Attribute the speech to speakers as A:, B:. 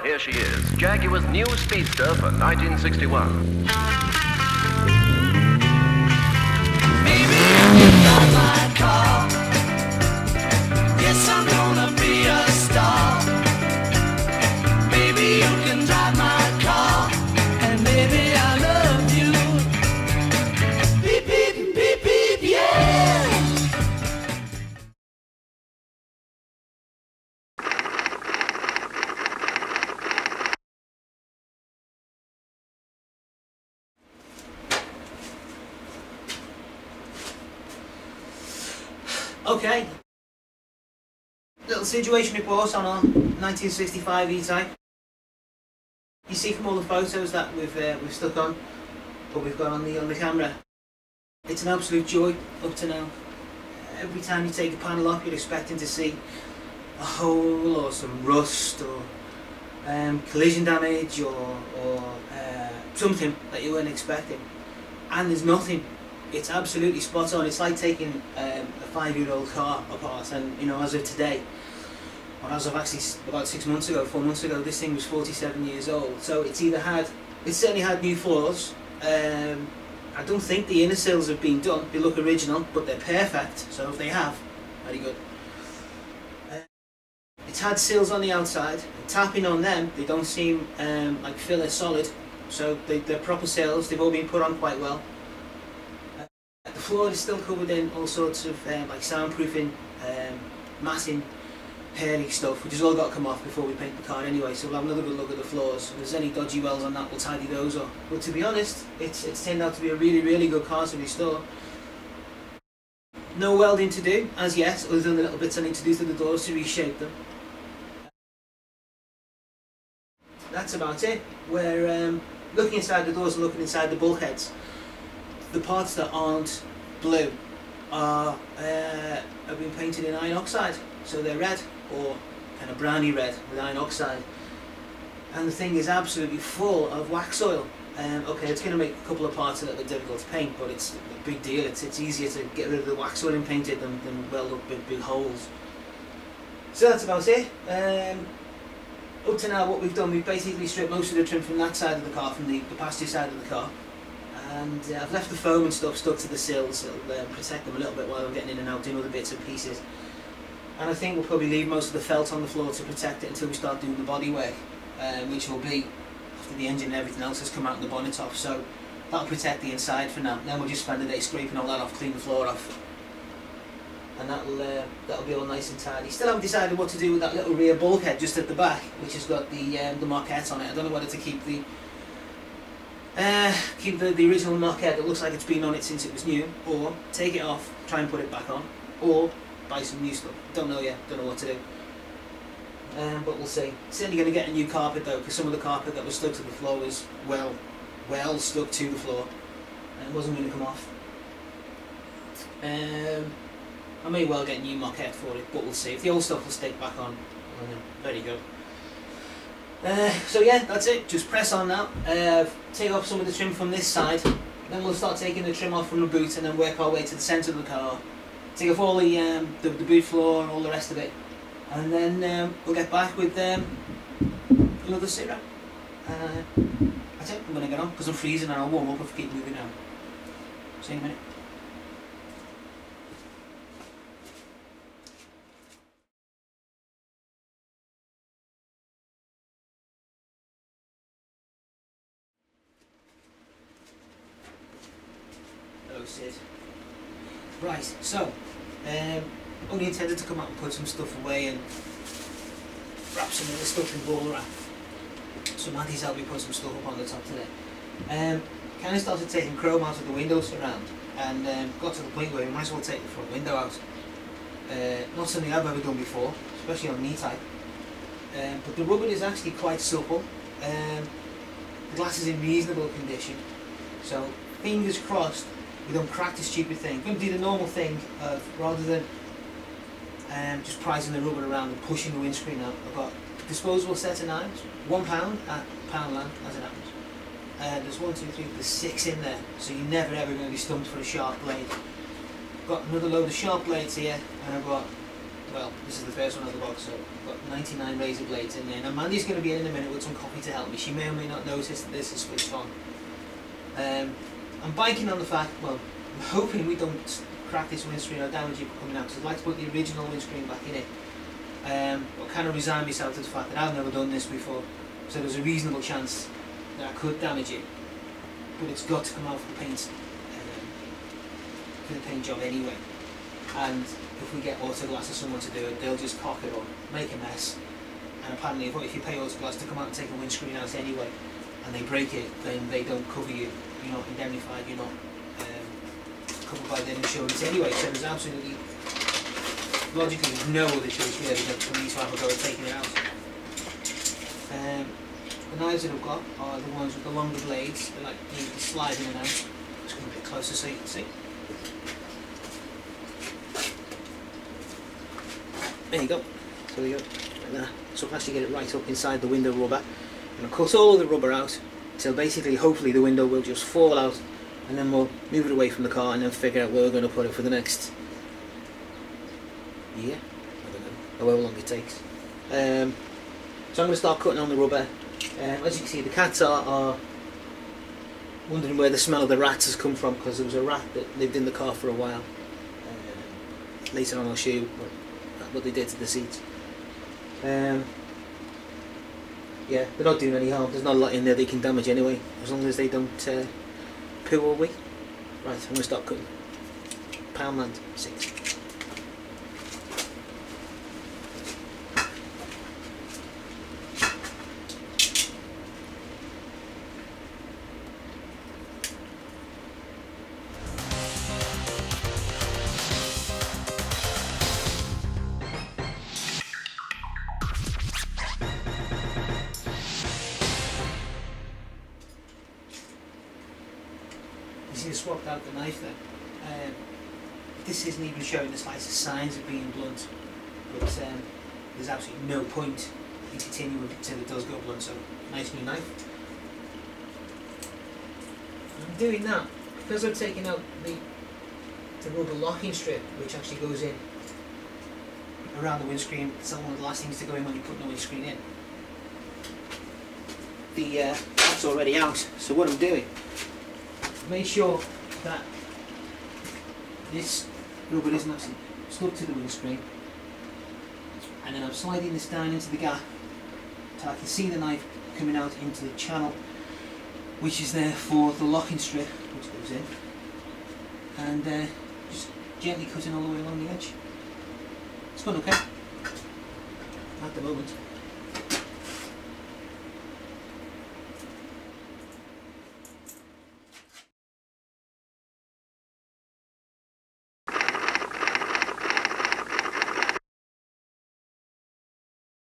A: here she is, Jaguar's new speedster for 1961.
B: Maybe you can drive my car. Yes, I'm gonna be a star. Maybe you can drive my car, and maybe I love you. Beep, beep, beep, beep, yeah.
C: Okay, little situation report on our 1965 E-Type. You see from all the photos that we've stuck on, what we've got on the camera. It's an absolute joy up to now. Every time you take a panel off, you're expecting to see a hole or some rust or collision damage or something that you weren't expecting, and there's nothing. It's absolutely spot on. It's like taking a 5-year-old car apart, and you know, as of today, or as of actually about 4 months ago, this thing was 47 years old. So it's certainly had new flaws. I don't think the inner sills have been done. They look original, but they're perfect. So if they have, very good. It's had sills on the outside. Tapping on them, they don't seem like filler solid. So they're proper sills. They've all been put on quite well. The floor is still covered in all sorts of like soundproofing, matting, hairy stuff, which has all got to come off before we paint the car anyway, so we'll have another good look at the floors. If there's any dodgy wells on that, we'll tidy those up. But to be honest, it's turned out to be a really, really good car to restore. No welding to do, as yet, other than the little bits I need to do to the doors to reshape them. That's about it. We're looking inside the doors and looking inside the bulkheads. The parts that aren't blue have been painted in iron oxide, so they're red or kind of browny red with iron oxide, and the thing is absolutely full of wax oil. Okay, it's going to make a couple of parts a little bit difficult to paint, but it's a big deal. It's easier to get rid of the wax oil and paint it than weld up big holes. So that's about it. Up to now, what we've done, we've basically stripped most of the trim from that side of the car, from the passenger side of the car. And I've left the foam and stuff stuck to the sills. It'll protect them a little bit while I'm getting in and out doing other bits and pieces. And I think we'll probably leave most of the felt on the floor to protect it until we start doing the bodywork, which will be after the engine and everything else has come out and the bonnet off. So that'll protect the inside for now. Then we'll just spend the day scraping all that off, clean the floor off, and that'll be all nice and tidy. Still haven't decided what to do with that little rear bulkhead just at the back, which has got the marquette on it. I don't know whether to keep the original marquette that looks like it's been on it since it was new, or take it off, try and put it back on, or buy some new stuff. Don't know yet, don't know what to do. But we'll see. Certainly going to get a new carpet though, because some of the carpet that was stuck to the floor was well stuck to the floor and it wasn't going to come off. I may well get a new marquette for it, but we'll see. If the old stuff will stick back on, very good. So yeah, that's it. Just press on now. Take off some of the trim from this side. Then we'll start taking the trim off from the boot and then work our way to the centre of the car. Take off all the boot floor and all the rest of it. And then we'll get back with another sit-rep. That's it. I'm going to get on because I'm freezing and I'll warm up if I keep moving now. See you in a minute. Right, so only intended to come out and put some stuff away and wrap some of the stuff in ball wrap. So Maddie's helped me put some stuff up on the top today. Kind of started taking chrome out of the windows around, and got to the point where we might as well take the front window out. Not something I've ever done before, especially on E-Type. But the rubber is actually quite supple. The glass is in reasonable condition, so fingers crossed we don't crack the stupid thing. I'm going to do the normal thing of, rather than just prising the rubber around and pushing the windscreen out, I've got a disposable set of knives, £1 at Poundland as it happens. There's 1, 2, 3, there's 6 in there, so you're never ever going to be stumped for a sharp blade. I've got another load of sharp blades here, and I've got well, this is the first one out of the box, so I've got 99 razor blades in there. Now Mandy's going to be in a minute with some coffee to help me. She may or may not notice that this is switched on. I'm banking on the fact, well, I'm hoping we don't crack this windscreen or damage it coming out, because I'd like to put the original windscreen back in it. But kind of resign myself to the fact that I've never done this before, so there's a reasonable chance that I could damage it, but it's got to come out for the paint job anyway. And if we get Autoglass or someone to do it, they'll just cock it up, make a mess, and apparently if you pay Autoglass to come out and take a windscreen out anyway, and they break it, then they don't cover you, you're not indemnified, you're not covered by their insurance anyway, so there's absolutely, logically, no other choice really than for me to have a go at taking it out. The knives that I've got are the ones with the longer blades, they're like, you can slide in and out. Just come a bit closer so you can see. There you go. So there you go. Like that. So I'll actually get it right up inside the window rubber. And I'll cut all of the rubber out till basically hopefully the window will just fall out, and then we'll move it away from the car and then figure out where we're going to put it for the next year. I don't know, however long it takes. So I'm going to start cutting on the rubber. As you can see, the cats are wondering where the smell of the rats has come from, because there was a rat that lived in the car for a while. Later on I'll show you what they did to the seats. Yeah, they're not doing any harm. There's not a lot in there they can damage anyway, as long as they don't poo or wee. Right, I'm going to start cutting. Poundland 6. You see I swapped out the knife there. This isn't even showing the slightest signs of being blunt, but there's absolutely no point in continuing until it does go blunt, so nice new knife. I'm doing that because I've taken out the rubber locking strip, which actually goes in around the windscreen. It's not one of the last things to go in when you put the windscreen in. That's already out, so what I'm doing, make sure that this rubber isn't actually stuck to the windscreen, and then I'm sliding this down into the gap so I can see the knife coming out into the channel which is there for the locking strip, which goes in, and just gently cutting all the way along the edge. It's gone okay at the moment.